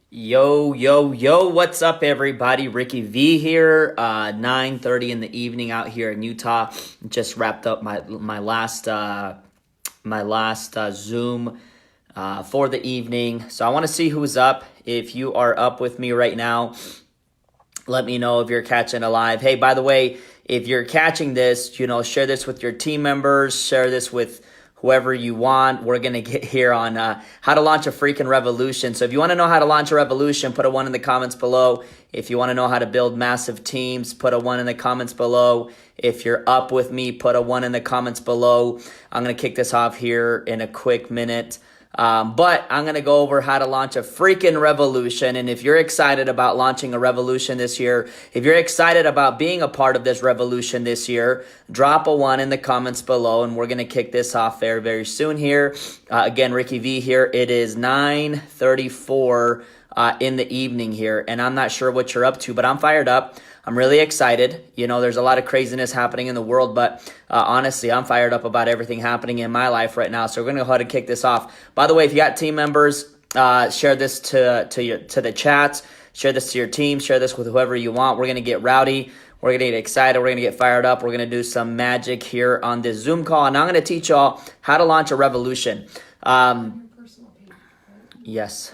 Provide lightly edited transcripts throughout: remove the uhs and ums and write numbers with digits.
Yo, yo, yo, what's up, everybody? Ricky V here, 9:30 in the evening out here in Utah. Just wrapped up my last Zoom for the evening. So I want to see who's up. If you are up with me right now, let me know if you're catching it live. Hey, by the way, if you're catching this, share this with your team members, share this with whoever you want. We're going to get here on how to launch a freaking revolution. So if you want to know how to launch a revolution, put a 1 in the comments below. If you want to know how to build massive teams, put a 1 in the comments below. If you're up with me, put a 1 in the comments below. I'm going to kick this off here in a quick minute. But I'm going to go over how to launch a freaking revolution. And if you're excited about launching a revolution this year, if you're excited about being a part of this revolution this year, drop a 1 in the comments below. And we're going to kick this off very, very soon here. Again, Ricky V here. It is 9:34 in the evening here. And I'm not sure what you're up to, but I'm fired up. I'm really excited. There's a lot of craziness happening in the world, but honestly, I'm fired up about everything happening in my life right now. So we're going to go ahead and kick this off. By the way, if you got team members, share this to the chats, share this to your team, share this with whoever you want. We're going to get rowdy. We're going to get excited. We're going to get fired up. We're going to do some magic here on this Zoom call, and I'm going to teach y'all how to launch a revolution. Yes.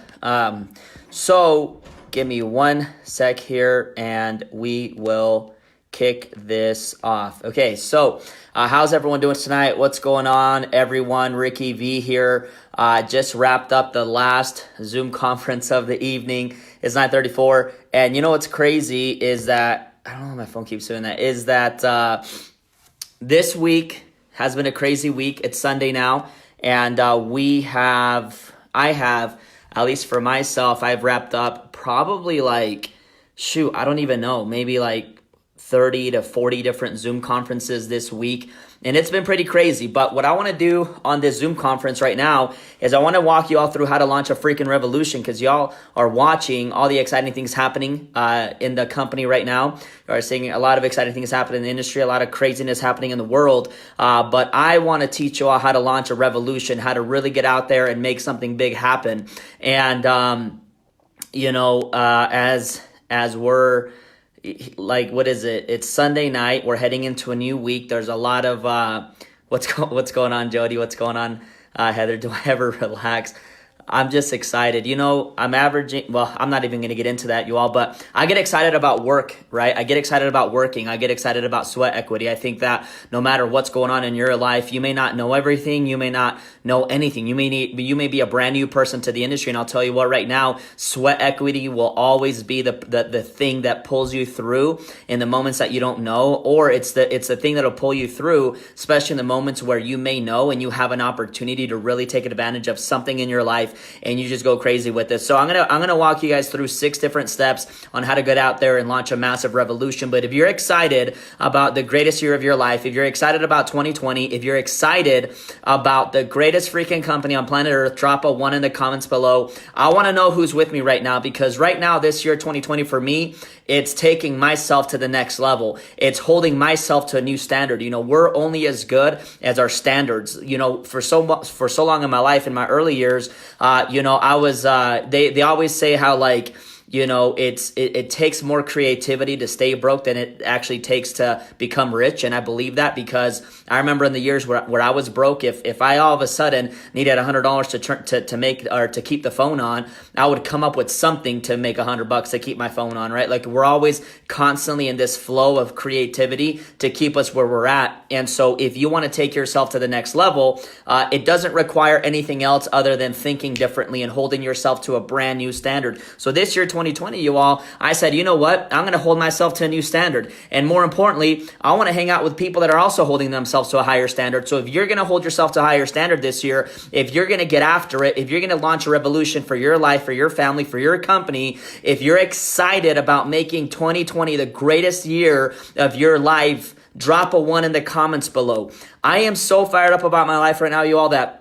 So give me 1 sec here and we will kick this off. Okay, so how's everyone doing tonight? What's going on, everyone? Ricky V here. Just wrapped up the last Zoom conference of the evening. It's 9:34. And you know what's crazy is that, I don't know, my phone keeps doing that, is that this week has been a crazy week. It's Sunday now. And I have, at least for myself, I've wrapped up probably I don't even know, maybe 30 to 40 different Zoom conferences this week. And it's been pretty crazy. But what I want to do on this Zoom conference right now is I want to walk you all through how to launch a freaking revolution, because y'all are watching all the exciting things happening in the company right now. You are seeing a lot of exciting things happening in the industry, a lot of craziness happening in the world. But I want to teach you all how to launch a revolution, how to really get out there and make something big happen. And, as we're what is it? It's Sunday night. We're heading into a new week. There's a lot of what's going on, Jody? What's going on, Heather? Do I ever relax? I'm just excited. I'm averaging, well, I'm not even going to get into that, you all, but I get excited about work, right? I get excited about working. I get excited about sweat equity. I think that no matter what's going on in your life, you may not know everything. You may not know anything. You may be a brand new person to the industry. And I'll tell you what, right now, sweat equity will always be the thing that pulls you through in the moments that you don't know, or it's the thing that'll pull you through, especially in the moments where you may know and you have an opportunity to really take advantage of something in your life, and you just go crazy with this. So I'm gonna walk you guys through 6 different steps on how to get out there and launch a massive revolution. But if you're excited about the greatest year of your life, if you're excited about 2020, if you're excited about the greatest freaking company on planet Earth, drop a 1 in the comments below. I want to know who's with me right now, because right now, this year 2020 for me, it's taking myself to the next level. It's holding myself to a new standard. We're only as good as our standards. For so long in my life, in my early years, I was, they always say how it takes more creativity to stay broke than it actually takes to become rich. And I believe that, because I remember in the years where I was broke, if I all of a sudden needed $100 to make, or to keep the phone on, I would come up with something to make $100 to keep my phone on, right? We're always constantly in this flow of creativity to keep us where we're at. And so if you want to take yourself to the next level, it doesn't require anything else other than thinking differently and holding yourself to a brand new standard. So this year, 2020, you all, I said, you know what? I'm going to hold myself to a new standard. And more importantly, I want to hang out with people that are also holding themselves to a higher standard. So if you're going to hold yourself to a higher standard this year, if you're going to get after it, if you're going to launch a revolution for your life, for your family, for your company, if you're excited about making 2020 the greatest year of your life, drop a 1 in the comments below. I am so fired up about my life right now, you all, that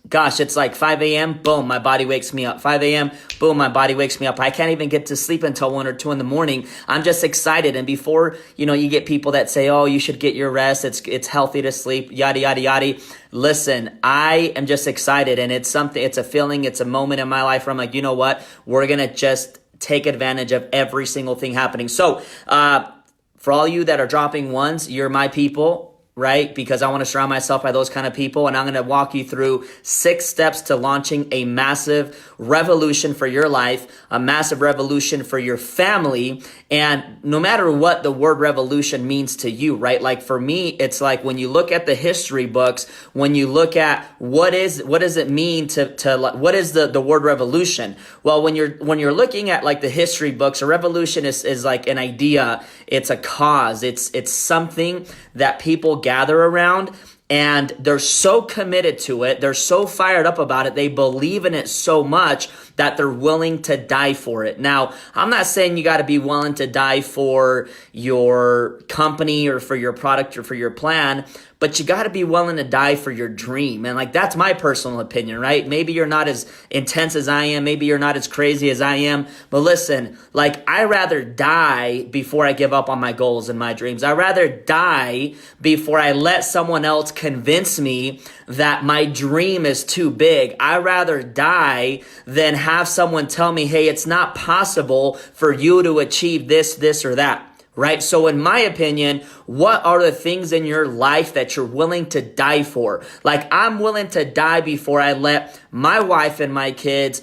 Gosh, it's like 5 a.m., boom, my body wakes me up. 5 a.m., boom, my body wakes me up. I can't even get to sleep until 1 or 2 in the morning. I'm just excited. And before, you get people that say, oh, you should get your rest. It's healthy to sleep, yada, yada, yada. Listen, I am just excited. And it's a feeling, it's a moment in my life where I'm like, you know what? We're going to just take advantage of every single thing happening. So, for all you that are dropping ones, you're my people. Right? Because I want to surround myself by those kind of people. And I'm going to walk you through 6 steps to launching a massive revolution for your life, a massive revolution for your family. And no matter what the word revolution means to you, right? Like for me, it's like when you look at the history books, when you look at what does it mean what is the word revolution? Well, when you're looking at like the history books, a revolution is like an idea. It's a cause. It's something that people gather around, and they're so committed to it. They're so fired up about it. They believe in it so much that they're willing to die for it. Now, I'm not saying you got to be willing to die for your company or for your product or for your plan, but you got to be willing to die for your dream. And like, that's my personal opinion, right? Maybe you're not as intense as I am. Maybe you're not as crazy as I am. But listen, like, I rather die before I give up on my goals and my dreams. I rather die before I let someone else convince me that my dream is too big. I rather die than have someone tell me, hey, it's not possible for you to achieve this, or that. Right? So in my opinion, what are the things in your life that you're willing to die for? Like, I'm willing to die before I let my wife and my kids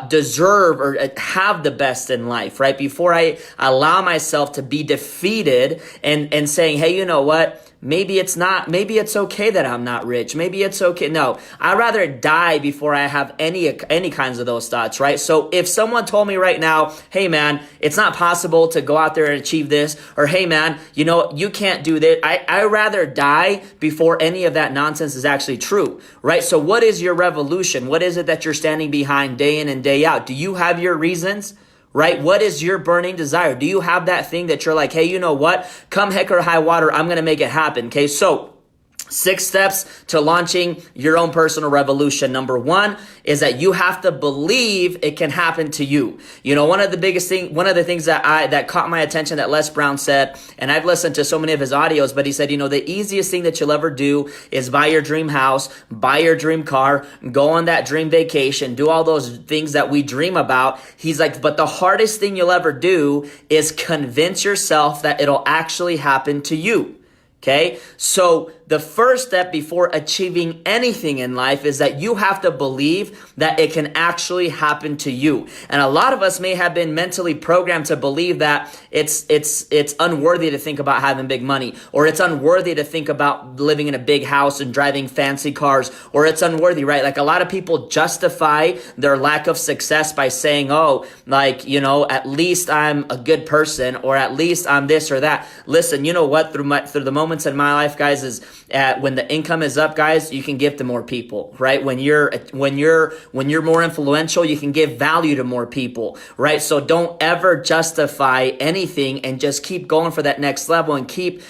deserve or have the best in life, right? Before I allow myself to be defeated and saying, hey, you know what? Maybe it's okay that I'm not rich. Maybe it's okay. No, I'd rather die before I have any kinds of those thoughts, right? So if someone told me right now, hey man, it's not possible to go out there and achieve this, or hey man, you can't do that. I'd rather die before any of that nonsense is actually true, right? So what is your revolution? What is it that you're standing behind day in and day out? Do you have your reasons? Right? What is your burning desire? Do you have that thing that you're like, hey, you know what? Come heck or high water, I'm going to make it happen. Okay. So 6 steps to launching your own personal revolution. Number 1 is that you have to believe it can happen to you. One of the things that caught my attention that Les Brown said, and I've listened to so many of his audios, but he said, the easiest thing that you'll ever do is buy your dream house, buy your dream car, go on that dream vacation, do all those things that we dream about. He's like, but the hardest thing you'll ever do is convince yourself that it'll actually happen to you. Okay, so the first step before achieving anything in life is that you have to believe that it can actually happen to you. And a lot of us may have been mentally programmed to believe that it's unworthy to think about having big money, or it's unworthy to think about living in a big house and driving fancy cars, or it's unworthy, right? Like, a lot of people justify their lack of success by saying, oh, like, at least I'm a good person, or at least I'm this or that. Listen, you know what? Through the moments in my life, guys, is when the income is up, guys, you can give to more people, right? When you're more influential, you can give value to more people, right? So don't ever justify anything, and just keep going for that next level, and keep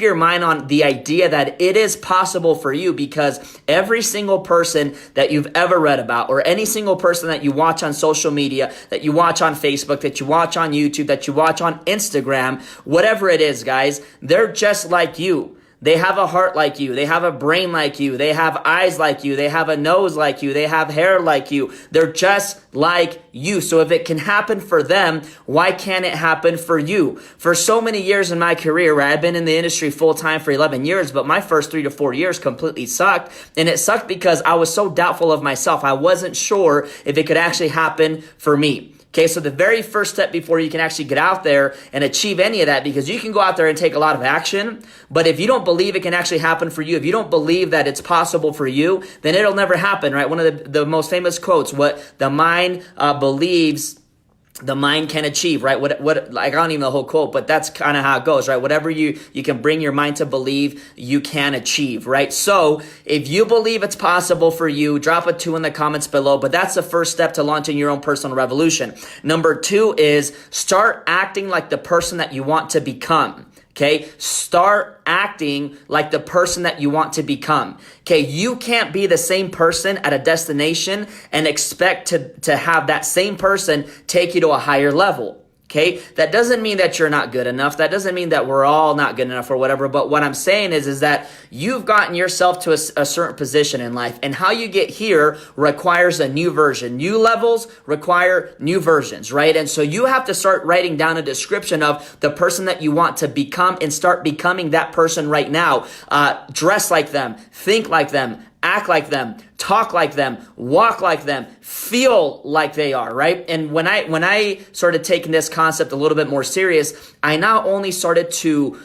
your mind on the idea that it is possible for you, because every single person that you've ever read about, or any single person that you watch on social media, that you watch on Facebook, that you watch on YouTube, that you watch on Instagram, whatever it is, guys, they're just like you. They have a heart like you. They have a brain like you. They have eyes like you. They have a nose like you. They have hair like you. They're just like you. So if it can happen for them, why can't it happen for you? For so many years in my career, right, I've been in the industry full time for 11 years, but my first 3 to 4 years completely sucked. And it sucked because I was so doubtful of myself. I wasn't sure if it could actually happen for me. Okay, so the very first step before you can actually get out there and achieve any of that, because you can go out there and take a lot of action, but if you don't believe it can actually happen for you, if you don't believe that it's possible for you, then it'll never happen, right? One of the most famous quotes, what the mind believes, the mind can achieve, right? What like, I don't even know the whole quote, but that's kind of how it goes, right? Whatever you can bring your mind to believe, you can achieve, right? So if you believe it's possible for you, drop a 2 in the comments below, but that's the first step to launching your own personal revolution. Number 2 is start acting like the person that you want to become. Okay, start acting like the person that you want to become. Okay, you can't be the same person at a destination and expect to have that same person take you to a higher level. Okay, that doesn't mean that you're not good enough. That doesn't mean that we're all not good enough or whatever. But what I'm saying is that you've gotten yourself to a certain position in life, and how you get here requires a new version. New levels require new versions, right? And so you have to start writing down a description of the person that you want to become and start becoming that person right now. Dress like them, think like them, act like them, talk like them, walk like them, feel like they are, right? And when I started taking this concept a little bit more serious, I not only started to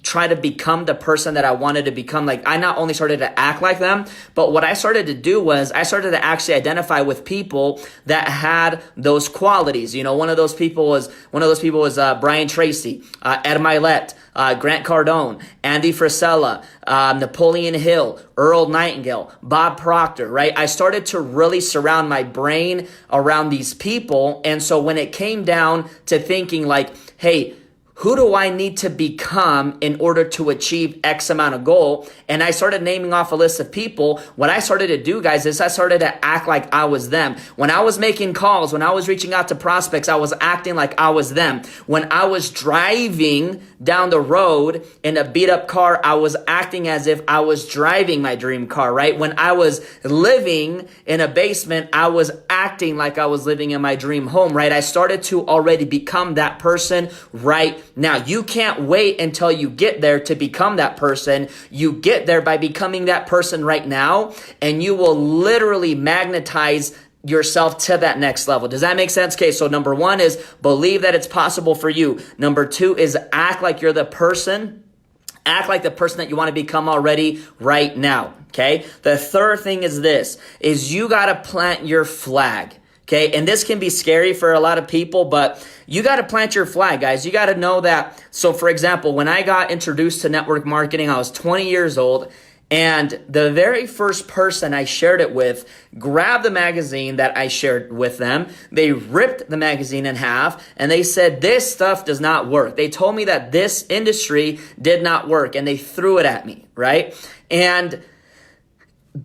try to become the person that I wanted to become. Like, I not only started to act like them, but what I started to do was I started to actually identify with people that had those qualities. You know, one of those people was Brian Tracy, Ed Milet, Grant Cardone, Andy Frisella, Napoleon Hill, Earl Nightingale, Bob Proctor, right? I started to really surround my brain around these people. And so when it came down to thinking like, hey, who do I need to become in order to achieve X amount of goal? And I started naming off a list of people. What I started to do, guys, is I started to act like I was them. When I was making calls, when I was reaching out to prospects, I was acting like I was them. When I was driving down the road in a beat up car, I was acting as if I was driving my dream car, right? When I was living in a basement, I was acting like I was living in my dream home, right? I started to already become that person right now. You can't wait until you get there to become that person. You get there by becoming that person right now, and you will literally magnetize yourself to that next level. Does that make sense? Okay, so number one is believe that it's possible for you. Number two is act like you're the person. Act like the person that you want to become already right now. Okay. The third thing is this, is you got to plant your flag. Okay, and this can be scary for a lot of people, but you got to plant your flag, guys. You got to know that. So for example, when I got introduced to network marketing, I was 20 years old, and the very first person I shared it with grabbed the magazine that I shared with them. They ripped the magazine in half, and they said, this stuff does not work. They told me that this industry did not work, and they threw it at me, right? And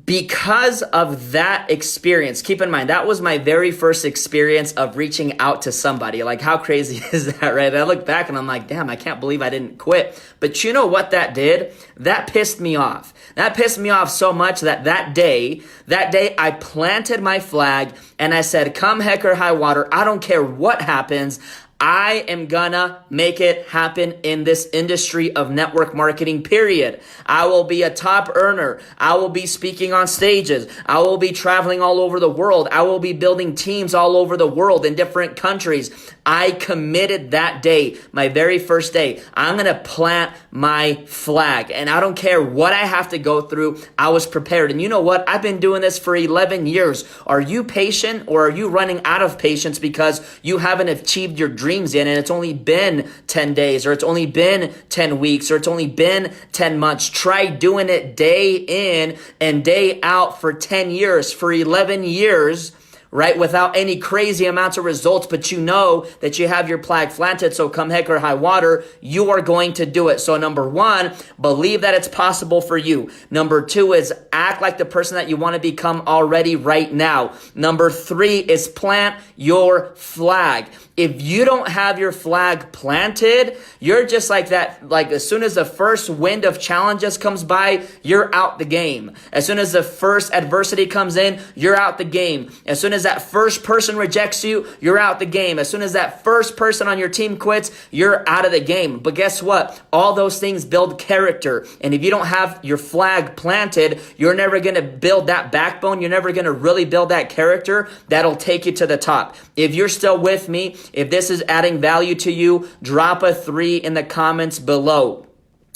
because of that experience, keep in mind, that was my very first experience of reaching out to somebody. Like, how crazy is that, right? I look back and I'm like, damn, I can't believe I didn't quit. But you know what that did? That pissed me off. That pissed me off so much that day I planted my flag and I said, come heck or high water, I don't care what happens. I am gonna make it happen in this industry of network marketing, period. I will be a top earner. I will be speaking on stages. I will be traveling all over the world. I will be building teams all over the world in different countries. I committed that day, my very first day. I'm gonna plant my flag, and I don't care what I have to go through. I was prepared. And you know what? I've been doing this for 11 years. Are you patient, or are you running out of patience because you haven't achieved your dreams yet, and it's only been 10 days, or it's only been 10 weeks, or it's only been 10 months? Try doing it day in and day out for 10 years, for 11 years, right? Without any crazy amounts of results, but you know that you have your flag planted. So come heck or high water, you are going to do it. So number one, believe that it's possible for you. Number two is act like the person that you want to become already right now. Number three is plant your flag. If you don't have your flag planted, you're just like that. Like, as soon as the first wind of challenges comes by, you're out the game. As soon as the first adversity comes in, you're out the game. As soon as that first person rejects you, you're out the game. As soon as that first person on your team quits, you're out of the game. But guess what? All those things build character. And if you don't have your flag planted, you're never going to build that backbone. You're never going to really build that character that'll take you to the top. If you're still with me, if this is adding value to you, drop a 3 in the comments below.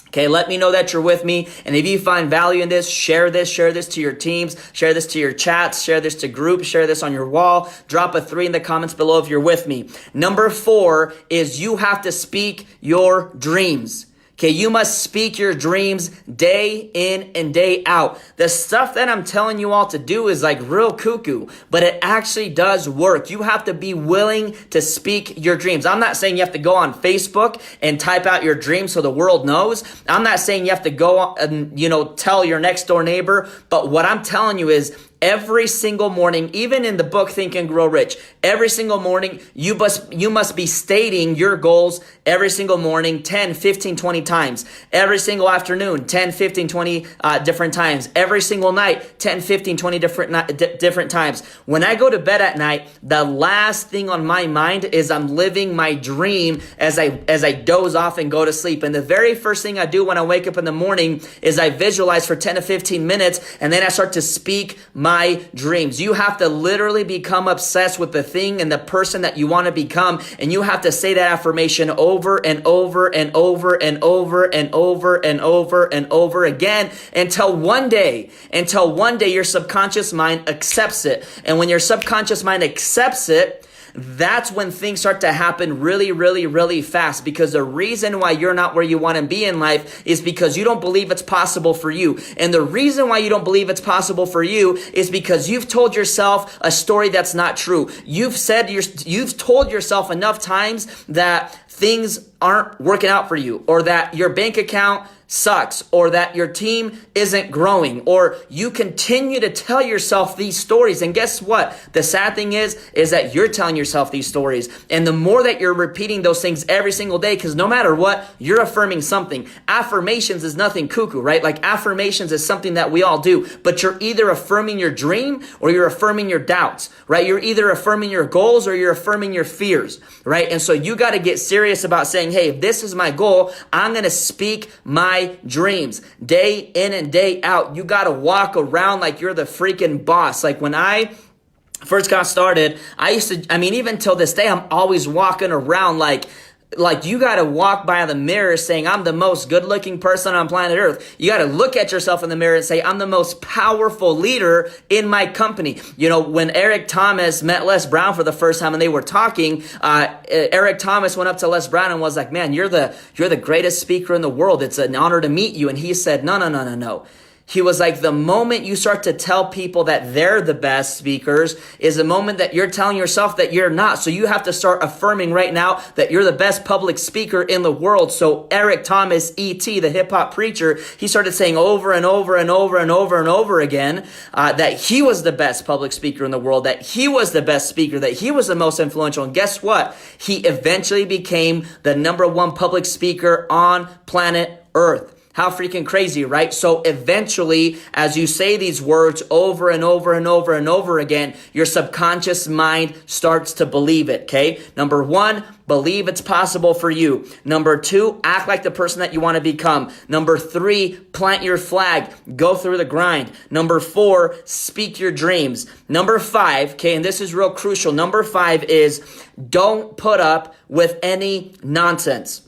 Okay, let me know that you're with me. And if you find value in this, share this to your teams, share this to your chats, share this to groups, share this on your wall. Drop a 3 in the comments below if you're with me. Number 4 is you have to speak your dreams. Okay, you must speak your dreams day in and day out. The stuff that I'm telling you all to do is like real cuckoo, but it actually does work. You have to be willing to speak your dreams. I'm not saying you have to go on Facebook and type out your dreams so the world knows. I'm not saying you have to go and, tell your next door neighbor. But what I'm telling you is, every single morning, even in the book Think and Grow Rich, every single morning, you must be stating your goals every single morning 10, 15, 20 times. Every single afternoon, 10, 15, 20 different times. Every single night, 10, 15, 20 different times. When I go to bed at night, the last thing on my mind is I'm living my dream as I doze off and go to sleep. And the very first thing I do when I wake up in the morning is I visualize for 10 to 15 minutes, and then I start to speak my dreams. You have to literally become obsessed with the thing and the person that you want to become, and you have to say that affirmation over and over and over and over and over and over and over again until one day your subconscious mind accepts it. And when your subconscious mind accepts it, that's when things start to happen really, really, really fast, because the reason why you're not where you want to be in life is because you don't believe it's possible for you. And the reason why you don't believe it's possible for you is because you've told yourself a story that's not true. You've told yourself enough times that things aren't working out for you, or that your bank account sucks, or that your team isn't growing, or you continue to tell yourself these stories. And guess what? The sad thing is that you're telling yourself these stories. And the more that you're repeating those things every single day, because no matter what, you're affirming something. Affirmations is nothing cuckoo, right? Like, affirmations is something that we all do, but you're either affirming your dream or you're affirming your doubts, right? You're either affirming your goals or you're affirming your fears, right? And so you got to get serious about saying, hey, if this is my goal, I'm going to speak my dreams day in and day out. You got to walk around like you're the freaking boss. Like, when I first got started, even till this day, I'm always walking around like you got to walk by the mirror saying, I'm the most good looking person on planet Earth. You got to look at yourself in the mirror and say, I'm the most powerful leader in my company. When Eric Thomas met Les Brown for the first time and they were talking, Eric Thomas went up to Les Brown and was like, man, you're the greatest speaker in the world. It's an honor to meet you. And he said, no. He was like, the moment you start to tell people that they're the best speakers is the moment that you're telling yourself that you're not. So you have to start affirming right now that you're the best public speaker in the world. So Eric Thomas, E.T., the hip hop preacher, he started saying over and over and over and over and over again that he was the best public speaker in the world, that he was the best speaker, that he was the most influential. And guess what? He eventually became the #1 public speaker on planet Earth. How freaking crazy, right? So eventually, as you say these words over and over and over and over again, your subconscious mind starts to believe it, okay? Number 1, believe it's possible for you. Number 2, act like the person that you want to become. Number 3, plant your flag. Go through the grind. Number 4, speak your dreams. Number 5, okay, and this is real crucial. Number 5 is don't put up with any nonsense.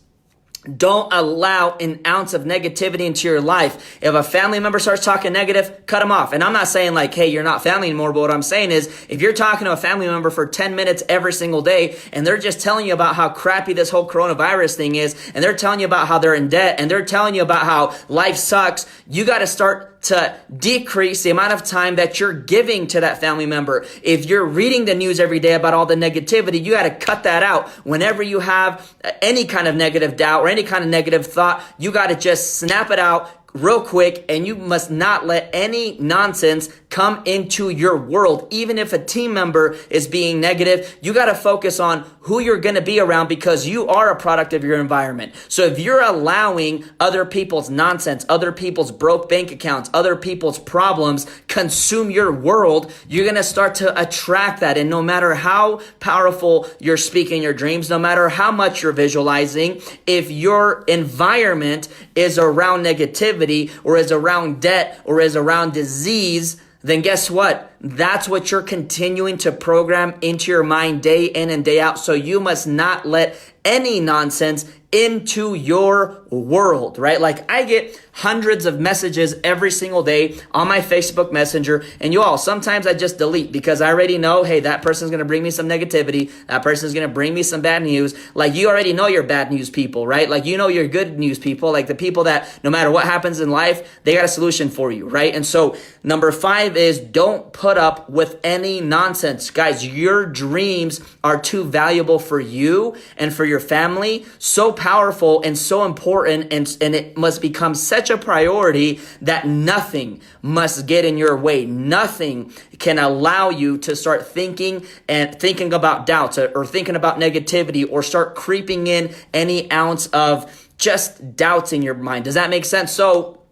Don't allow an ounce of negativity into your life. If a family member starts talking negative, cut them off. And I'm not saying like, hey, you're not family anymore, but what I'm saying is, if you're talking to a family member for 10 minutes every single day, and they're just telling you about how crappy this whole coronavirus thing is, and they're telling you about how they're in debt, and they're telling you about how life sucks, you got to start to decrease the amount of time that you're giving to that family member. If you're reading the news every day about all the negativity, you got to cut that out. Whenever you have any kind of negative doubt or any kind of negative thought, you got to just snap it out real quick, and you must not let any nonsense come into your world. Even if a team member is being negative, you got to focus on who you're going to be around, because you are a product of your environment. So if you're allowing other people's nonsense, other people's broke bank accounts, other people's problems consume your world, you're going to start to attract that. And no matter how powerful you're speaking your dreams, no matter how much you're visualizing, if your environment is around negativity, or is around debt, or is around disease, then guess what? That's what you're continuing to program into your mind day in and day out. So you must not let any nonsense into your world, right? Like I get hundreds of messages every single day on my Facebook Messenger, and you all, sometimes I just delete because I already know, hey, that person's going to bring me some negativity. That person's going to bring me some bad news. Like you already know you're bad news people, right? Like you know you're good news people, like the people that no matter what happens in life, they got a solution for you, right? And so number 5 is don't put up with any nonsense. Guys, your dreams are too valuable for you and for your family, so powerful and so important, and it must become such a priority that nothing must get in your way. Nothing can allow you to start thinking about doubts or thinking about negativity or start creeping in any ounce of just doubts in your mind. Does that make sense? So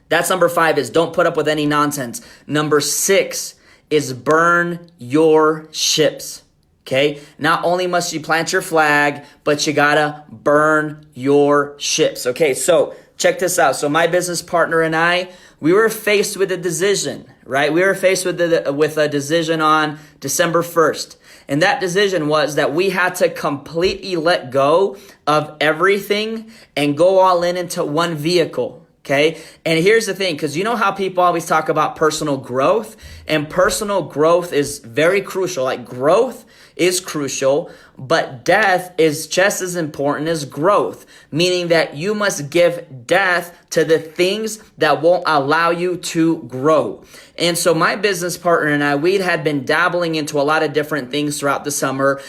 that's number 5 is don't put up with any nonsense. Number 6 is burn your ships. Okay, not only must you plant your flag, but you gotta burn your ships. Okay, so check this out. So my business partner and I, we were faced with a decision, right? We were faced with a decision on December 1st. And that decision was that we had to completely let go of everything and go all in into one vehicle. Okay. And here's the thing, because you know how people always talk about personal growth, and personal growth is very crucial. Like growth is crucial, but death is just as important as growth, meaning that you must give death to the things that won't allow you to grow. And so my business partner and I, we had been dabbling into a lot of different things throughout the summer,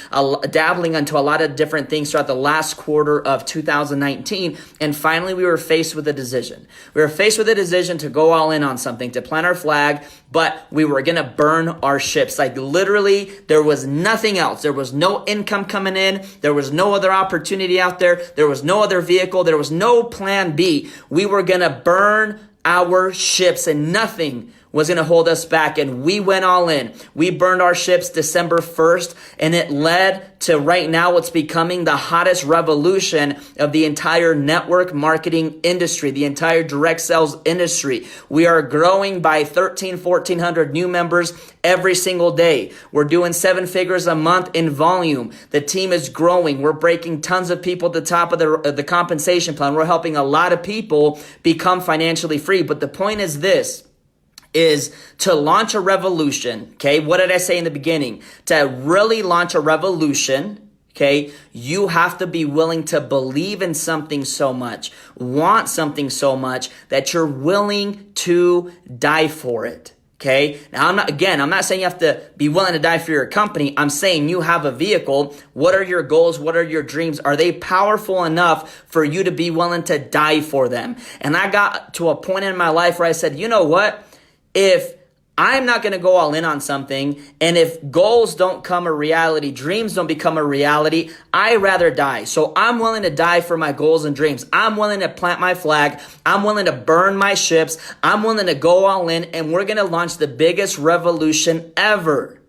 dabbling into a lot of different things throughout the last quarter of 2019. And finally, we were faced with a decision. We were faced with a decision to go all in on something, to plant our flag, but we were going to burn our ships. Like literally, there was nothing else. There was no income coming in. There was no other opportunity out there. There was no other vehicle. There was no plan B. We were going to burn our ships and nothing was going to hold us back. And we went all in. We burned our ships December 1st, and it led to right now what's becoming the hottest revolution of the entire network marketing industry, the entire direct sales industry. We are growing by 1,400 new members every single day. We're doing 7 figures a month in volume. The team is growing. We're breaking tons of people at the top of the compensation plan. We're helping a lot of people become financially free. But the point is this, is to launch a revolution. Okay. What did I say in the beginning? To really launch a revolution, okay, you have to be willing to believe in something so much, want something so much that you're willing to die for it. Okay. Now I'm not saying you have to be willing to die for your company. I'm saying you have a vehicle. What are your goals? What are your dreams? Are they powerful enough for you to be willing to die for them? And I got to a point in my life where I said, you know what? If I'm not going to go all in on something, and if goals don't come a reality, dreams don't become a reality, I'd rather die. So I'm willing to die for my goals and dreams. I'm willing to plant my flag. I'm willing to burn my ships. I'm willing to go all in, and we're going to launch the biggest revolution ever.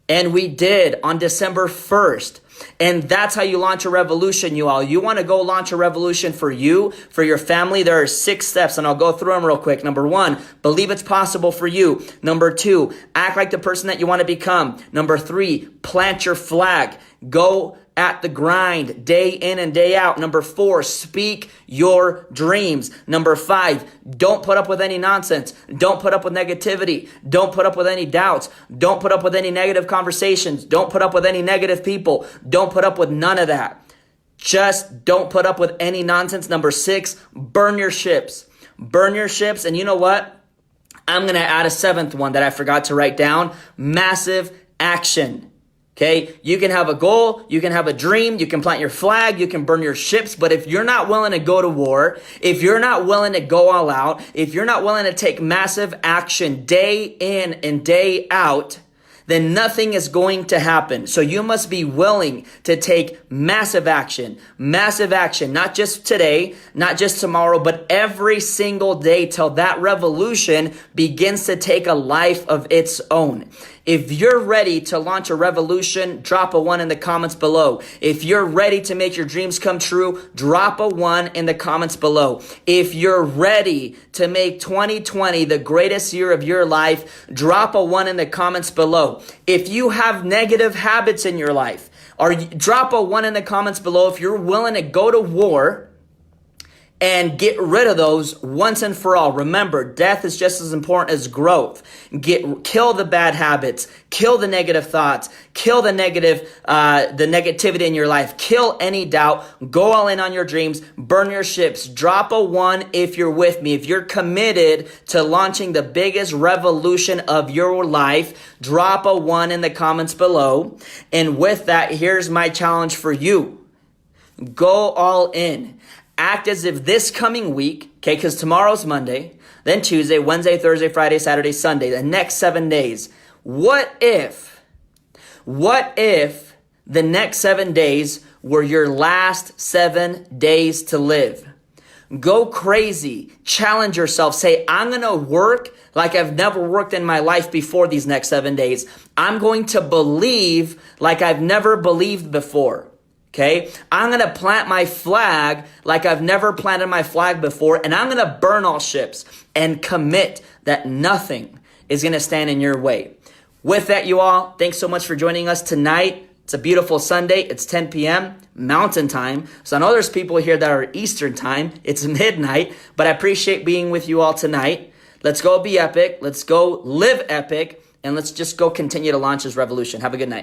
And we did on December 1st. And that's how you launch a revolution, you all. You want to go launch a revolution for you, for your family. There are 6 steps, and I'll go through them real quick. Number 1, believe it's possible for you. Number 2, act like the person that you want to become. Number 3, plant your flag. Go at the grind day in and day out. Number 4, speak your dreams. Number 5, don't put up with any nonsense. Don't put up with negativity. Don't put up with any doubts. Don't put up with any negative conversations. Don't put up with any negative people. Don't put up with none of that. Just don't put up with any nonsense. Number 6, burn your ships. Burn your ships. And you know what? I'm going to add a 7th one that I forgot to write down. Massive action. Okay, you can have a goal, you can have a dream, you can plant your flag, you can burn your ships, but if you're not willing to go to war, if you're not willing to go all out, if you're not willing to take massive action day in and day out, then nothing is going to happen. So you must be willing to take massive action, not just today, not just tomorrow, but every single day till that revolution begins to take a life of its own. If you're ready to launch a revolution, drop a 1 in the comments below. If you're ready to make your dreams come true, drop a 1 in the comments below. If you're ready to make 2020 the greatest year of your life, drop a 1 in the comments below. If you have negative habits in your life, or drop a 1 in the comments below if you're willing to go to war and get rid of those once and for all. Remember, death is just as important as growth. Kill the bad habits, kill the negative thoughts, kill the negativity in your life, kill any doubt, go all in on your dreams, burn your ships. Drop a 1 if you're with me. If you're committed to launching the biggest revolution of your life, drop a 1 in the comments below. And with that, here's my challenge for you. Go all in. Act as if this coming week, okay, because tomorrow's Monday, then Tuesday, Wednesday, Thursday, Friday, Saturday, Sunday, the next 7 days. What if the next 7 days were your last 7 days to live? Go crazy. Challenge yourself. Say, I'm going to work like I've never worked in my life before these next 7 days. I'm going to believe like I've never believed before. Okay, I'm going to plant my flag like I've never planted my flag before, and I'm going to burn all ships and commit that nothing is going to stand in your way. With that, you all, thanks so much for joining us tonight. It's a beautiful Sunday. It's 10 p.m. Mountain Time. So I know there's people here that are Eastern Time. It's midnight, but I appreciate being with you all tonight. Let's go be epic. Let's go live epic, and let's just go continue to launch this revolution. Have a good night.